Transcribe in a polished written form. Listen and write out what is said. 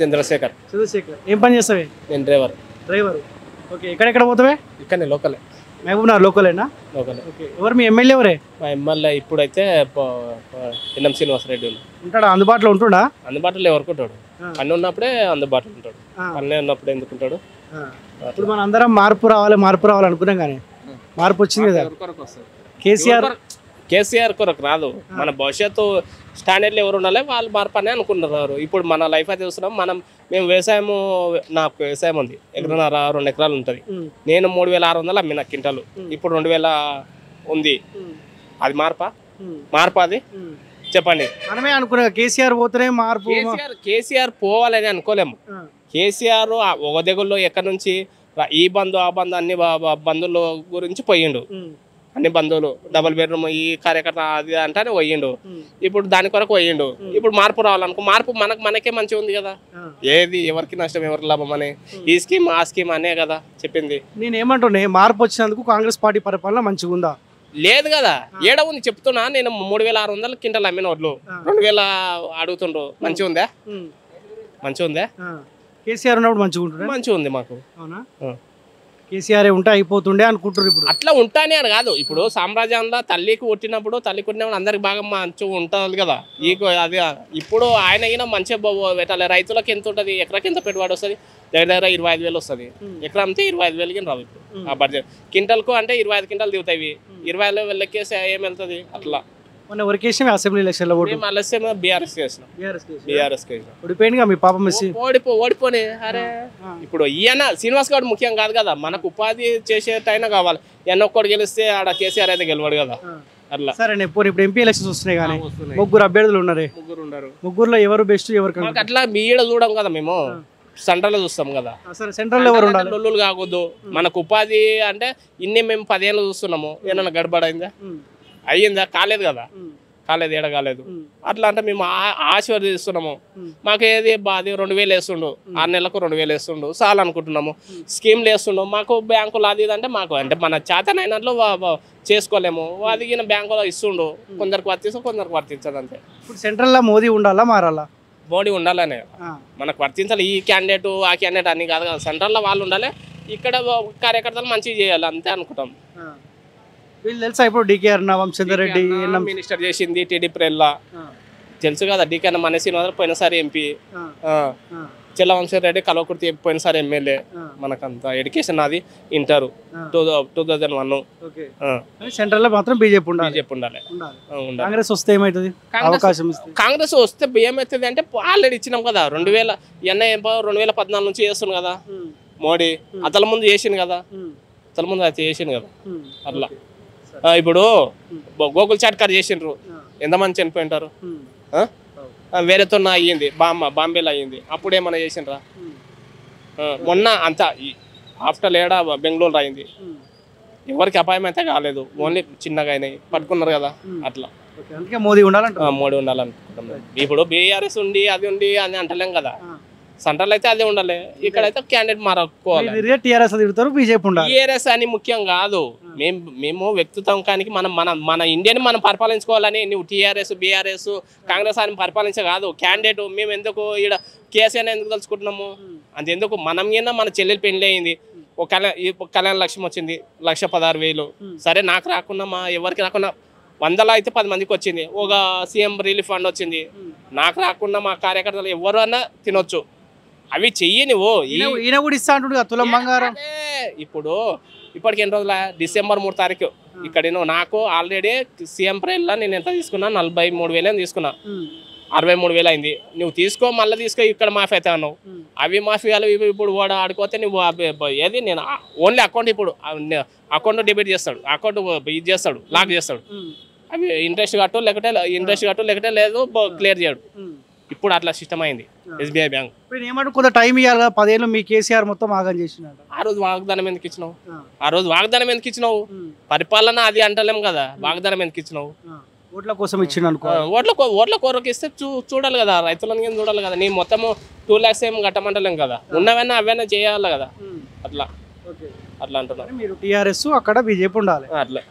చంద్రశేఖర్. చంద్రశేఖర్ ఏం పని చేస్తావే? నేను డ్రైవర్. డ్రైవర్. ఓకే, ఎక్కడెక్కడ పోతావే? ఇక్కడనే లోకలే. మహబూబ్నగర్ లోకలేనా? లోకలే. ఓకే, ఎవరు మీ ఎమ్మెల్యే ఎవరే? మా ఎమ్మెల్యే ఇప్పుడైతే ఎన్ఎం శ్రీనివాసరెడ్డి ఉంటాడా? అందుబాటులో ఉంటుండా? అందుబాటులో ఎవరికి ఉంటాడు? పని ఉన్నప్పుడే అందుబాటులో ఉంటాడు. పని ఉన్నప్పుడు ఎందుకు ఉంటాడు? ఇప్పుడు మనం అందరం మార్పు రావాలి అనుకున్నాం, కానీ మార్పు వచ్చింది కదా. కేసీఆర్ కొరకు రాదు. మన భవిష్యత్తు స్టాండర్డ్లు ఎవరు ఉండాలి వాళ్ళు మార్పు అని అనుకుంటున్నారు. ఇప్పుడు మన లైఫ్ అయితే చూస్తున్నాం. మేము వ్యవసాయము, నాకు వ్యవసాయం ఉంది, 1.5 ఎకరాలు ఉంటుంది. నేను 3600 అమ్మిన క్వింటాలు, ఇప్పుడు 2000 ఉంది. అది మార్పా అది చెప్పండి. మనమే అనుకున్నా కేసీఆర్ పోతేనే మార్పు. కేసీఆర్ పోవాలని అనుకోలేము. కేసీఆర్ ఒక దగ్గరలో ఎక్కడి నుంచి ఈ బంధు ఆ బంధు అన్ని బంధువుల గురించి పోయిండు. అన్ని బంధువులు డబుల్ బెడ్రూమ్ ఈ కార్యకర్త అది అంటే పోయిండు. ఇప్పుడు దాని కొరకు పోయిండు. ఇప్పుడు మార్పు రావాలనుకో, మార్పు మనకే మంచిగా ఉంది కదా. ఏది ఎవరికి నష్టం ఎవరికి లాభం అని ఈ స్కీమ్ ఆ స్కీమ్ అనే కదా చెప్పింది. నేను ఏమంటున్నా, మార్పు వచ్చినందుకు కాంగ్రెస్ పార్టీ పరిపాలన మంచిగా ఉందా? లేదు కదా, ఏడ ఉంది చెప్తున్నా. నేను 3600 క్వింటాలు అమ్మిన వడ్లు 2000 అడుగుతుండ్రు. మంచిగా ఉందా? మంచిగా ఉందా? కేసీఆర్ ఉన్నప్పుడు మంచిగా ఉంది మాకు. అవునా? కేసీఆర్ ఉంటే అయిపోతుండే అనుకుంటారు. ఇప్పుడు అట్లా ఉంటానే అని కాదు. ఇప్పుడు సామ్రాజ్యంలో తల్లికి కొట్టినప్పుడు అందరికి బాగా మంచిగా ఉంటుంది కదా. అది ఇప్పుడు ఆయన అయినా మంచిగా పెట్టాలి. రైతులకు ఎంత ఉంటుంది, ఎకరాకి ఎంత పెట్టుబడి వస్తుంది? దగ్గర 25,000 వస్తుంది. ఎకరా అంతే 25,000 రావు ఇప్పుడు ఆ బడ్జెట్. క్వింటల్కు అంటే 25 క్వింటాలు దిగుతాయి. 20,000 లెక్కేసి ఏం వెళ్తుంది? అట్లా మొన్న ఎవరికేసాం అసెంబ్లీ ఎలక్షన్లో బీఆర్ఎస్ ఓడిపోయింది. మీ పాపం ఓడిపోయి అరే ఇప్పుడు ఈయన శ్రీనివాస్ గౌడ్ ముఖ్యం కాదు కదా. మనకు ఉపాధి చేసేటైనా కావాలి. ఒక్కడు గెలిస్తే ఆడ కేసీఆర్ అయితే గెలవాడు కదా. అట్లా సరే ఇప్పుడు ఎంపీ ఎలక్షన్స్ వస్తున్నాయి కానీ 3 అభ్యర్థులు ఉన్నారు. ముగ్గురులో ఎవరు బెస్ట్ ఎవరు? అట్లా మీడ చూడం కదా, మేము సెంట్రల్ లో చూస్తాం కదా. సెంట్రల్ ఎవరు ఉండాలి? లొల్లులు కాకూడదు. మనకు ఉపాధి అంటే ఇన్ని మేము 10 ఏళ్ళు చూస్తున్నాము. ఏమన్నా గడబడైందా? అయ్యిందా? కాలేదు కదా. ఏడ కాలేదు. అట్లా అంటే మేము ఆశీర్వదిస్తున్నాము. మాకు ఏది బాధ 2000 వేస్తుండు, 6 నెలలకు 2000 వేస్తుండు చాలు అనుకుంటున్నాము. స్కీమ్లు వేస్తుండు. మాకు బ్యాంకులు అది అంటే మాకు అంటే మన చేతనైనట్లు చేసుకోలేము. అది బ్యాంకులో ఇస్తుండు. కొందరికి వర్తిస్తాం, కొందరికి వర్తించదు అంతే. ఇప్పుడు సెంట్రల్లో మోదీ ఉండాలా మారాలా? మోడీ ఉండాలనే మనకు వర్తించాలి. ఈ క్యాండిడేట్ ఆ క్యాండిడేట్ అన్ని కాదు కదా. సెంట్రల్లో వాళ్ళు ఉండాలి, ఇక్కడ కార్యకర్తలు మంచిగా చేయాలి అంతే అనుకుంటాం. వీళ్ళు తెలుసా ఇప్పుడు డికేఆర్ వంశచంద్రరెడ్డి మినిస్టర్ చేసింది టీడీపీ తెలుసు కదా. డికే మన శ్రీనివాస పోయినసారి ఎంపీ, చెల్ల వంశరెడ్డి కల్వకుర్తి పోయినసారి ఎమ్మెల్యే. మనకంత ఎడ్యుకేషన్ అది ఇంటర్ 2001. సెంట్రల్ లో మాత్రం బీజేపీ ఉండాలి. కాంగ్రెస్ వస్తే ఏమవుతుంది? కాంగ్రెస్ వస్తే ఏమవుతుంది అంటే ఆల్రెడీ ఇచ్చినాం కదా. 2014 నుంచి చేస్తున్నాం కదా మోడీ. అతల ముందు చేసిండు కదా. అయితే చేసిండు కదా. అట్లా ఇప్పుడు గోకుల్ చాట్కర్ చేసిండ్రు. ఎంతమంది చనిపోయింటారు? వేరేతో అయ్యింది, బాంబేలో అయ్యింది. అప్పుడు ఏమన్నా చేసిండ్రా? మొన్న అంతా ఆఫ్టర్ ఏడా బెంగళూరు అయింది. ఎవరికి అపాయం అయితే కాలేదు, ఓన్లీ చిన్నగా అయినాయి, పట్టుకున్నారు కదా. అట్లా మోడీ ఉండాలనుకుంటున్నాం. ఇప్పుడు బీఆర్ఎస్ ఉండి అది ఉండి అని అంటలేం కదా. సెంట్రల్ అయితే అదే ఉండాలి, ఇక్కడైతే క్యాండిడేట్ మారుకోవాలి. టీఆర్ఎస్ అని ముఖ్యం కాదు. మేము వ్యక్తిత్వానికి మన ఇండియాని మనం పరిపాలించుకోవాలని. నువ్వు టీఆర్ఎస్ బీఆర్ఎస్ కాంగ్రెస్ అని పరిపాలించే కాదు. క్యాండిడేట్ మేము ఎందుకు ఇక్కడ కేసీఆర్ ఎందుకు తలుచుకుంటున్నాము? అంతెందుకు మనం ఏనా మన చెల్లెలు పెళ్లి అయింది, ఒక కళ్యాణ లక్ష్యం వచ్చింది 1,16,000. సరే నాకు రాకున్నా మా ఎవరికి రాకున్నా 100లో అయితే 10 మందికి వచ్చింది. ఒక సీఎం రిలీఫ్ ఫండ్ వచ్చింది. నాకు రాకుండా మా కార్యకర్తలు ఎవరు అన్నా తినొచ్చు. అవి చెయ్యి నువ్వు. ఈయన కూడా ఇస్తా అంటుడు తులం బంగారం. ఇప్పుడు ఇప్పటికి ఎన్ని రోజుల December 3 తారీఖు ఇక్కడ నాకు ఆల్రెడీ సీఎం ప్రైల్లో నేను ఎంత తీసుకున్నా? 43,000 తీసుకున్నా. 63,000 అయింది. నువ్వు తీసుకో, మళ్ళీ తీసుకో, ఇక్కడ మాఫీ అయితే అన్నావు. అవి మాఫీలు ఇప్పుడు కూడా ఆడుకోతే నువ్వు ఏది నేను ఓన్లీ అకౌంట్ ఇప్పుడు అకౌంట్ డెబిట్ చేస్తాడు, అకౌంట్ ఇది చేస్తాడు, లాక్ చేస్తాడు. అవి ఇంట్రెస్ట్ కట్టు లేకపోతే లేదు క్లియర్ చేయడు. ఇప్పుడు అట్లా సిస్టమ్ అయింది ఎస్బీఐ బ్యాంక్. కొంత టైం ఇవ్వాలి కదా. 10 ఏళ్ళు మీ కేసీఆర్ మొత్తం ఆగం చేసినాడు. ఆ రోజు వాగ్దానం ఎందుకు ఇచ్చినావు? పరిపాలన అది అంటలేం కదా. వాగ్దానం ఎందుకు ఇచ్చినావు? ఓట్ల కోసం ఇచ్చిన అనుకో. ఓట్ల కొరకు ఇస్తే చూడాలి కదా, రైతులను చూడాలి కదా. నీ మొత్తం 2 lakhs ఏం కట్టమంటలేం కదా. ఉన్నవైనా అవైనా చేయాలి కదా. అట్లా అంటున్నారు. మీరు టీఆర్ఎస్, అక్కడ బీజేపీ ఉండాలి. అట్లా